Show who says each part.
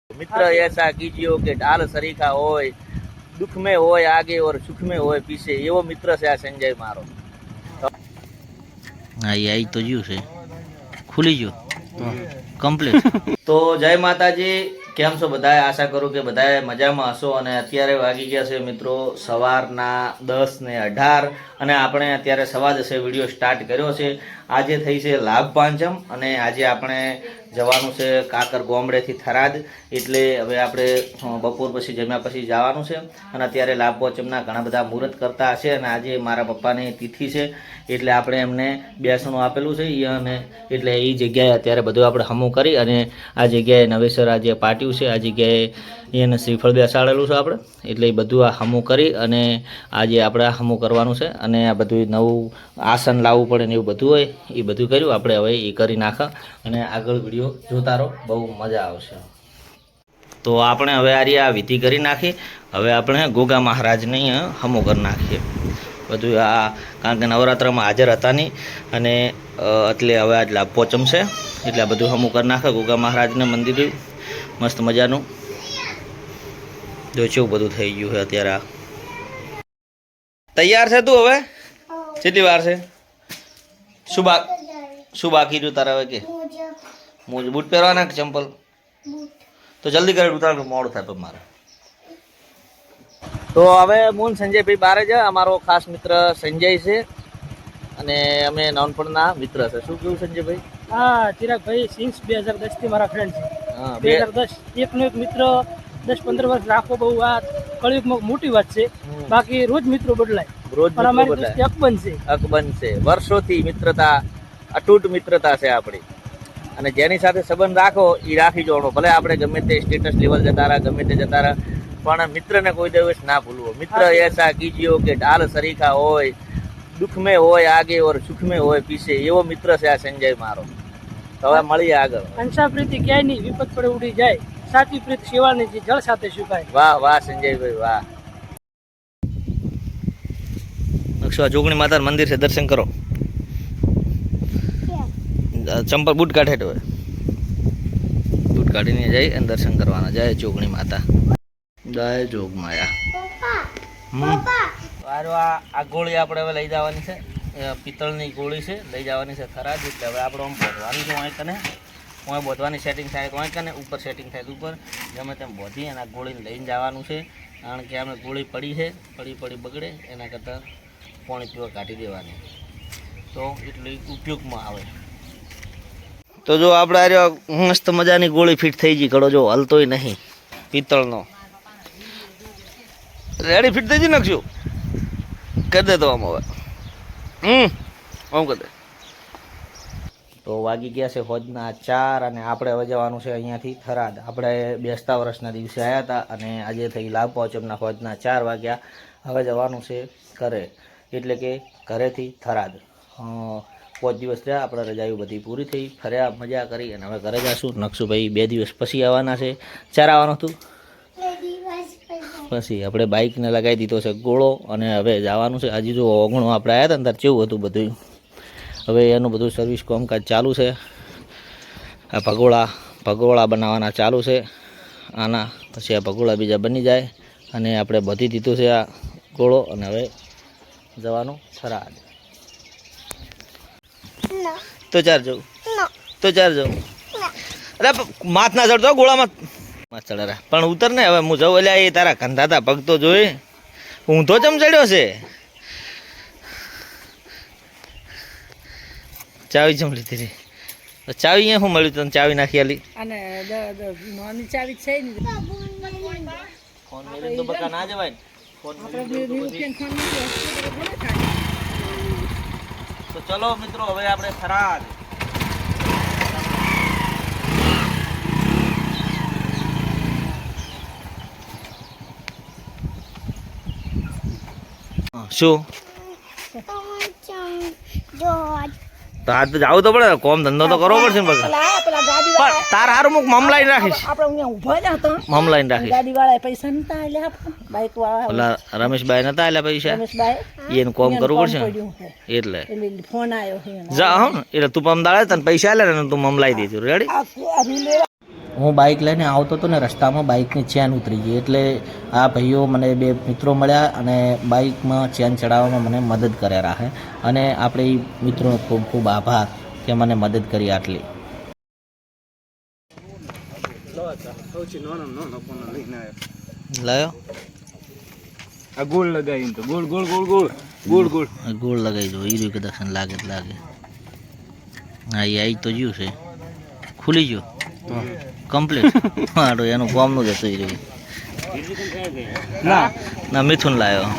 Speaker 1: मित्र ऐसा कीजियो કે ઢાલ સરીખા હોય, દુઃખ में હોય आगे और सुख में હોય पीछे, એવો મિત્ર છે આ સંજય મારો. હા એ તો જ્યું છે, ખુલી ગયું કમ્પ્લીટ. તો જય માતાજી, કેમ છો બધાએ? આશા કરું કે બધાએ મજામાં હશો. અને અત્યારે વાગી ગયા છે મિત્રો સવારના 10:18 અને આપણે અત્યારે સવા 10 વિડીયો સ્ટાર્ટ કર્યો છે. આજે થઈ છે લાભ પાંચમ અને આજે આપણે જવાનું છે કાકર ગોમડેથી થરાદ. એટલે હવે આપણે બપોર પછી જમ્યા પછી જવાનું છે. અને અત્યારે લાભ પાંચમના ઘણા બધા મુહૂર્ત કરતા હશે અને આજે મારા પપ્પાની તિથિ છે એટલે આપણે એમને બેસણું આપેલું છે અને એટલે એ જગ્યાએ અત્યારે બધું આપણે હમું કરી અને આ જગ્યાએ નવેસર આ જે પાટિયું છે આ જગ્યાએ એને શ્રીફળ બેસાડેલું છે આપણે. એટલે એ બધું આ હમું કરી અને આજે આપણે આ હમું કરવાનું છે અને આ બધું નવું આસન લાવવું પડે ને એવું બધું હોય એ બધું કર્યું આપણે. હવે એ કરી નાખા અને આગળ વિડીયો જોતા રહો, બહુ મજા આવશે. તો આપણે હવે આ વિધિ કરી નાખી. હવે આપણે ગોગા મહારાજને હમું કરી નાખીએ બધું. આ કારણ કે નવરાત્રમાં હાજર હતા નહીં અને એટલે હવે આજ લાભ પાંચમ છે એટલે આ બધું હમું કરી નાખે ગોગા મહારાજને મંદિર મસ્ત મજાનું. જો કેવું બધું થઈ ગયું છે અત્યારે. આ તૈયાર છે તું? હવે કેટલી વાર છે? શું બાકી રહ્યું તારા? હવે કે મોજ બૂટ પહેરવાના કે ચંપલ? તો જલ્દી કરે ઉતાર, મોડું થાય પણ મારે. તો હવે હું સંજયભાઈ બારે છે. અમારો ખાસ મિત્ર સંજય છે અને અમે નાનપણના મિત્ર છે. શું કેવું સંજયભાઈ?
Speaker 2: હા ચિરાગભાઈ, સિન્સ 2010 થી મારા ફ્રેન્ડ છે.
Speaker 1: હા
Speaker 2: 2010 એકનો એક મિત્ર 10-15 વર્ષ રાખવો બહુ આ કળિયુગમાં મોટી વાત છે. બાકી રોજ મિત્રો બદલાય.
Speaker 1: રોજ
Speaker 2: પણ અમારી દોસ્તી
Speaker 1: અકબંધ છે. વર્ષોથી મિત્રતા, અતૂટ મિત્રતા છે આપણી. અને જેની સાથે સંબંધ રાખો એ રાખી જોવાનો. ભલે આપણે ગમે તે સ્ટેટસ લેવલ જતા રહ્યા, ગમે તે જતા રહ્યા, પણ મિત્રને કોઈ દિવસ ના ભૂલવો. મિત્ર એસા કીજીઓ કે ઢાલ સરીખા હોય, દુઃખ में હોય आगे और सुख में હોય पीछे, એવો મિત્ર છે આ સંજય મારો. તો હવે મળીએ આગળ.
Speaker 2: અંશા પ્રીતિ ક્યાંય નહીં, વિપત પડે ઉડી જાય. સાચી પ્રીત શિવાળની જે જળ સાથે સુકાય.
Speaker 1: વાહ વાહ સંજયભાઈ વાહ. નકશો જોગણી માતા મંદિર છે, દર્શન કરો. ચંપલ બૂટ કાઢે તો બૂટ કાઢીને જાય અને દર્શન કરવાના. જય જોગણી માતા, જય જોગ માયા. આ ગોળી આપણે હવે લઈ જવાની છે. પિત્તળની ગોળી છે, લઈ જવાની છે થરાદ. એટલે હવે આપણે આમ બોધવાની છે. વાંક કને વાંક બોધવાની સેટિંગ થાય વાંક કને ઉપર સેટિંગ થાય ઉપર ગમે તેમ બોધી અને આ ગોળીને લઈને જવાનું છે. કારણ કે અમે ગોળી પડી છે, પડી બગડે એના કરતાં પાણી પીવા કાઢી દેવાની, તો એટલું ઉપયોગમાં આવે. તો જો આપણે આ મસ્ત મજાની ગોળી ફિટ થઈ ગઈ. ઘડો જો હલતોય નહીં, પિત્તળનો રેડી ફિટ થઈ ગઈ. નાખશું કરી દે તો આમ હવે આમ કરી દે. તો વાગી ગયા છે હોજના 4 અને આપણે હવે જવાનું છે અહીંયાથી થરાદ. આપણે બેસતા વર્ષના દિવસે આવ્યા હતા અને આજે થઈ લાભ પાંચમના હોજના 4 વાગ્યા. હવે જવાનું છે ઘરે, એટલે કે ઘરેથી થરાદ. 5 દિવસ થયા આપણે રજાઓ બધી પૂરી થઈ, ફર્યા, મજા કરી અને હવે ઘરે જઈશું. નકશુભાઈ 2 દિવસ પછી આવવાના છે. 4 આવવાનું હતું પછી આપણે બાઇકને લગાવી દીધો છે ગોળો અને હવે જવાનું છે. હજી જો ઓગણું આપણે આવ્યા હતા ને ત્યારે કેવું હતું બધું. હવે એનું બધું સર્વિસ કામકાજ ચાલુ છે. આ ભગોળા બનાવવાના ચાલુ છે આના. પછી આ ભગોળા બીજા બની જાય અને આપણે બધી દીધું છે આ ગોળો અને હવે જવાનું થરાદ. તો ચાર જવું, તો ચાર જવું. અરે માથ ના ચડતો ગોળામાં ચડે પણ ઉતર ને. હવે હું જવું એટલે એ તારા કંધાતા પગ તો જોઈ. ઊંધો ચમ ચડ્યો છે. ચાવી ચમ લીધી રે? ચાવી અહીંયા શું મળ્યું તને? ચાવી નાખી આલી
Speaker 2: અને નાની ચાવી છે ને.
Speaker 1: ફોન મેળવીને તો બકા ના જવાય ને. ફોન તો ચલો મિત્રો હવે આપણે થરાદ. શું તો હાથ જાવું તો પડે, કોમ ધંધો તો કરવો પડશે ને બકા. પણ તાર હારું મુક મમલાઈને રાખીશ. મમલાઈને રાખીશ.
Speaker 2: ગાડી વાળા પૈસા નતા એટલે બાઈક વાળા
Speaker 1: ઓલા રમેશભાઈ નતા આલ્યા પૈસા, એને કોમ કરવું પડશે એટલે
Speaker 2: ફોન આવ્યો
Speaker 1: જા. હા એટલે તું પમદાળે તને પૈસા આલે ને તું મમલાઈ દેજો. રેડી? હું બાઇક લઈને આવતો હતો ને રસ્તામાં બાઇકની ચેન ઉતરી ગઈ એટલે આ ભાઈઓ મને બે મિત્રો મળ્યા અને બાઇકમાં ચેન ચડાવવામાં મને મદદ કર્યા રાખે અને આપણે એ મિત્રોનો ખૂબ ખૂબ આભાર કે મને મદદ કરી આટલી. લાયો
Speaker 3: આ ગોળ લગાવીને તો ગોળ ગોળ ગોળ ગોળ ગોળ ગોળ
Speaker 1: ગોળ લગાવી દો. હીરું કે દર્શન લાગે તો લાગે. હા એ આવી તો જ્યું છે, ખુલી ગયો કમ્પ્લીટ. હા તો એનું કોમનું જ હતું હીરું.
Speaker 3: ના
Speaker 1: ના મિથુન લાવ્યો.